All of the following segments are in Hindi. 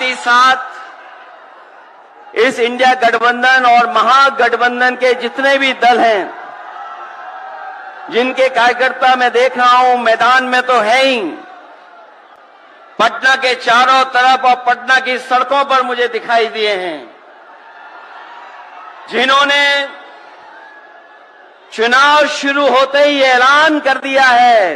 ही साथ इस इंडिया गठबंधन और महागठबंधन के जितने भी दल हैं, जिनके कार्यकर्ता मैं देख रहा हूं मैदान में तो है ही, पटना के चारों तरफ और पटना की सड़कों पर मुझे दिखाई दिए हैं, जिन्होंने चुनाव शुरू होते ही ऐलान कर दिया है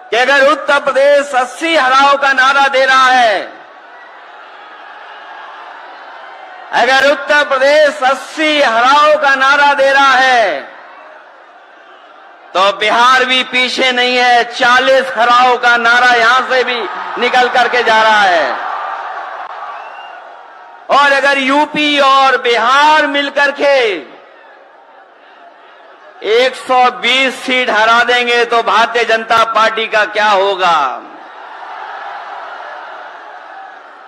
कि अगर उत्तर प्रदेश 80 हराओ का नारा दे रहा है, अगर उत्तर प्रदेश 80 हराओ का नारा दे रहा है, तो बिहार भी पीछे नहीं है। 40 हराओ का नारा यहां से भी निकल करके जा रहा है। और अगर यूपी और बिहार मिलकर के 120 सीट हरा देंगे तो भारतीय जनता पार्टी का क्या होगा।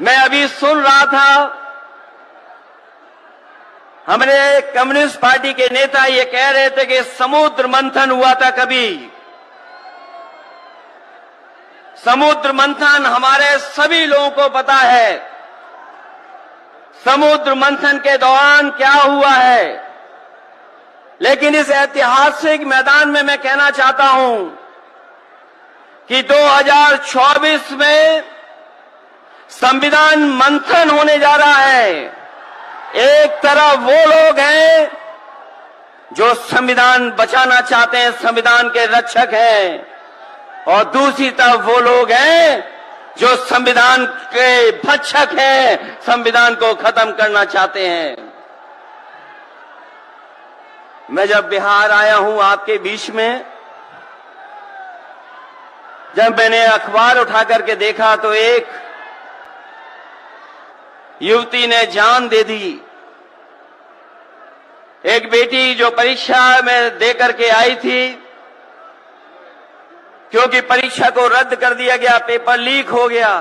मैं अभी सुन रहा था, हमारे कम्युनिस्ट पार्टी के नेता ये कह रहे थे कि समुद्र मंथन हुआ था कभी। समुद्र मंथन हमारे सभी लोगों को पता है। समुद्र मंथन के दौरान क्या हुआ है, लेकिन इस ऐतिहासिक मैदान में मैं कहना चाहता हूं कि 2024 में संविधान मंथन होने जा रहा है। एक तरफ वो लोग हैं जो संविधान बचाना चाहते हैं, संविधान के रक्षक हैं, और दूसरी तरफ वो लोग हैं जो संविधान के भक्षक हैं, संविधान को खत्म करना चाहते हैं। मैं जब बिहार आया हूं आपके बीच में, जब मैंने अखबार उठा करके देखा तो एक युवती ने जान दे दी। एक बेटी जो परीक्षा में दे करके आई थी, क्योंकि परीक्षा को रद्द कर दिया गया, पेपर लीक हो गया,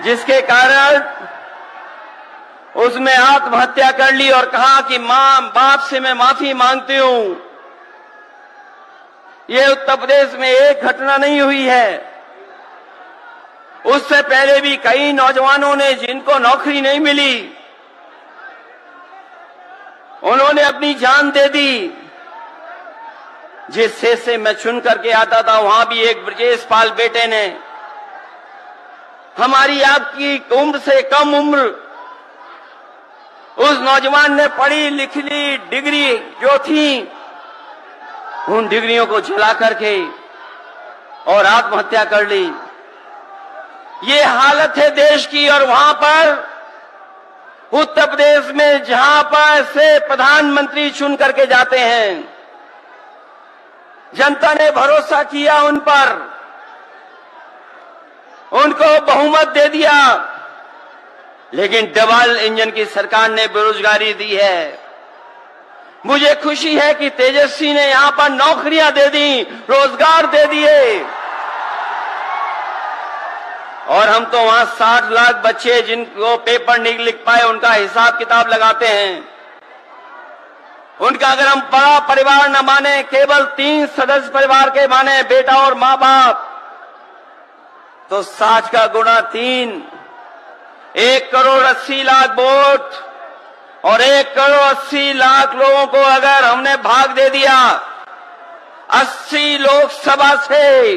जिसके कारण उसने आत्महत्या कर ली और कहा कि मां बाप से मैं माफी मांगती हूं। ये उत्तर प्रदेश में एक घटना नहीं हुई है। उससे पहले भी कई नौजवानों ने, जिनको नौकरी नहीं मिली, उन्होंने अपनी जान दे दी। जिस देश से मैं चुन करके आता था, वहां भी एक ब्रजेश पाल बेटे ने, हमारी आपकी उम्र से कम उम्र, उस नौजवान ने पढ़ी लिखी डिग्री जो थी, उन डिग्रियों को जला करके और आत्महत्या कर ली। ये हालत है देश की। और वहां पर उत्तर प्रदेश में जहां पर से प्रधानमंत्री चुन करके जाते हैं, जनता ने भरोसा किया उन पर, उनको बहुमत दे दिया, लेकिन डबल इंजन की सरकार ने बेरोजगारी दी है। मुझे खुशी है कि तेजस्वी ने यहां पर नौकरियां दे दी, रोजगार दे दिए, और हम तो वहां 60 लाख बच्चे जिनको पेपर नहीं लिख पाए, उनका हिसाब किताब लगाते हैं। उनका अगर हम बड़ा परिवार न माने, केवल 3 सदस्य परिवार के माने, बेटा और मां बाप, तो 60 का गुणा 3, 1 करोड़ 80 लाख वोट, और 1 करोड़ 80 लाख लोगों को अगर हमने भाग दे दिया 80 लोकसभा से,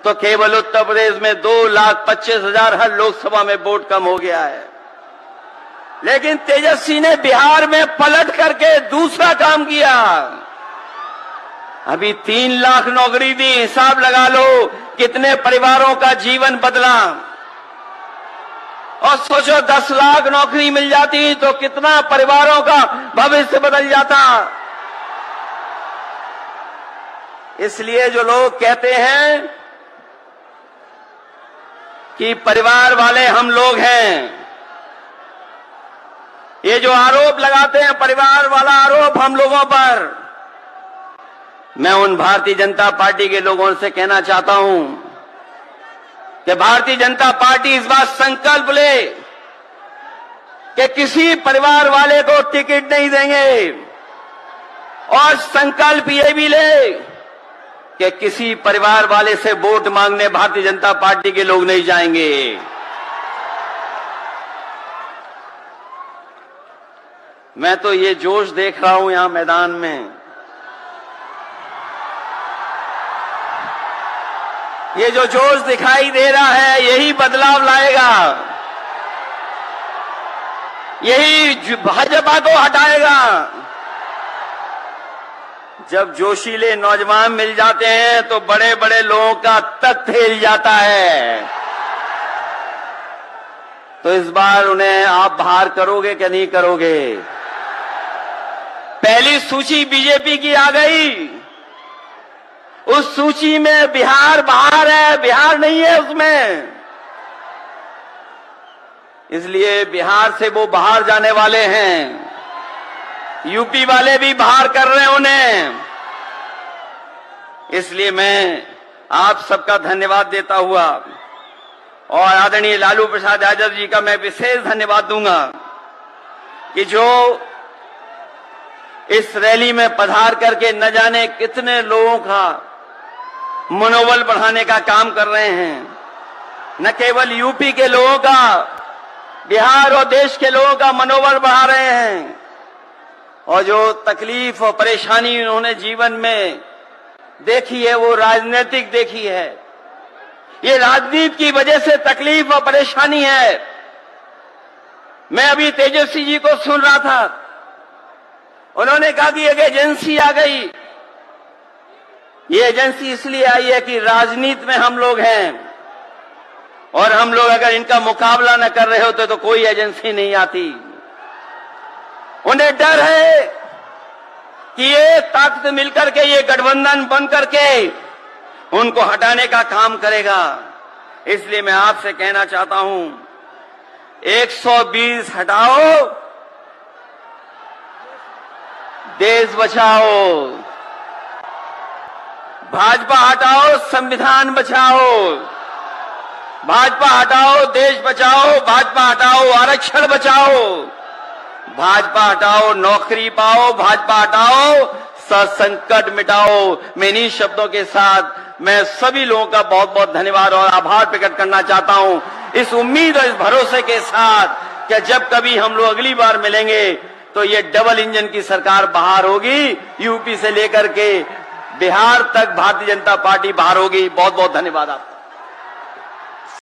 तो केवल उत्तर प्रदेश में 2,25,000 हर लोकसभा में वोट कम हो गया है। लेकिन तेजस्वी ने बिहार में पलट करके दूसरा काम किया। अभी 3 लाख नौकरी दी, हिसाब लगा लो कितने परिवारों का जीवन बदला। और सोचो 10 लाख नौकरी मिल जाती तो कितना परिवारों का भविष्य बदल जाता। इसलिए जो लोग कहते हैं कि परिवार वाले हम लोग हैं, ये जो आरोप लगाते हैं परिवार वाला आरोप हम लोगों पर, मैं उन भारतीय जनता पार्टी के लोगों से कहना चाहता हूं कि भारतीय जनता पार्टी इस बात संकल्प ले कि किसी परिवार वाले को टिकट नहीं देंगे, और संकल्प ये भी ले कि किसी परिवार वाले से वोट मांगने भारतीय जनता पार्टी के लोग नहीं जाएंगे। मैं तो ये जोश देख रहा हूं यहां मैदान में, ये जो जोश दिखाई दे रहा है यही बदलाव लाएगा, यही भाजपा को हटाएगा। जब जोशीले नौजवान मिल जाते हैं तो बड़े बड़े लोगों का तख्त हिल जाता है। तो इस बार उन्हें आप बाहर करोगे कि नहीं करोगे? पहली सूची बीजेपी की आ गई, उस सूची में बिहार बाहर है, बिहार नहीं है उसमें। इसलिए बिहार से वो बाहर जाने वाले हैं, यूपी वाले भी बाहर कर रहे हैं उन्हें। इसलिए मैं आप सबका धन्यवाद देता हुआ और आदरणीय लालू प्रसाद यादव जी का मैं विशेष धन्यवाद दूंगा कि जो इस रैली में पधार करके न जाने कितने लोगों का मनोबल बढ़ाने का काम कर रहे हैं। न केवल यूपी के लोगों का, बिहार और देश के लोगों का मनोबल बढ़ा रहे हैं। और जो तकलीफ और परेशानी उन्होंने जीवन में देखी है वो राजनीतिक देखी है। ये राजनीति की वजह से तकलीफ और परेशानी है। मैं अभी तेजस्वी जी को सुन रहा था, उन्होंने कहा कि एक एजेंसी आ गई। ये एजेंसी इसलिए आई है कि राजनीति में हम लोग हैं और हम लोग अगर इनका मुकाबला न कर रहे होते तो कोई एजेंसी नहीं आती। उन्हें डर है कि ये ताकत मिलकर के, ये गठबंधन बन करके उनको हटाने का काम करेगा। इसलिए मैं आपसे कहना चाहता हूं, 120 हटाओ, देश बचाओ। भाजपा हटाओ, संविधान बचाओ। भाजपा हटाओ, देश बचाओ। भाजपा हटाओ, आरक्षण बचाओ। भाजपा हटाओ, नौकरी पाओ। भाजपा हटाओ, संकट मिटाओ। मैं इन्हीं शब्दों के साथ मैं सभी लोगों का बहुत बहुत धन्यवाद और आभार प्रकट करना चाहता हूं, इस उम्मीद और इस भरोसे के साथ कि जब कभी हम लोग अगली बार मिलेंगे तो ये डबल इंजन की सरकार बाहर होगी, यूपी से लेकर के बिहार तक भारतीय जनता पार्टी बाहर होगी। बहुत बहुत धन्यवाद आपका।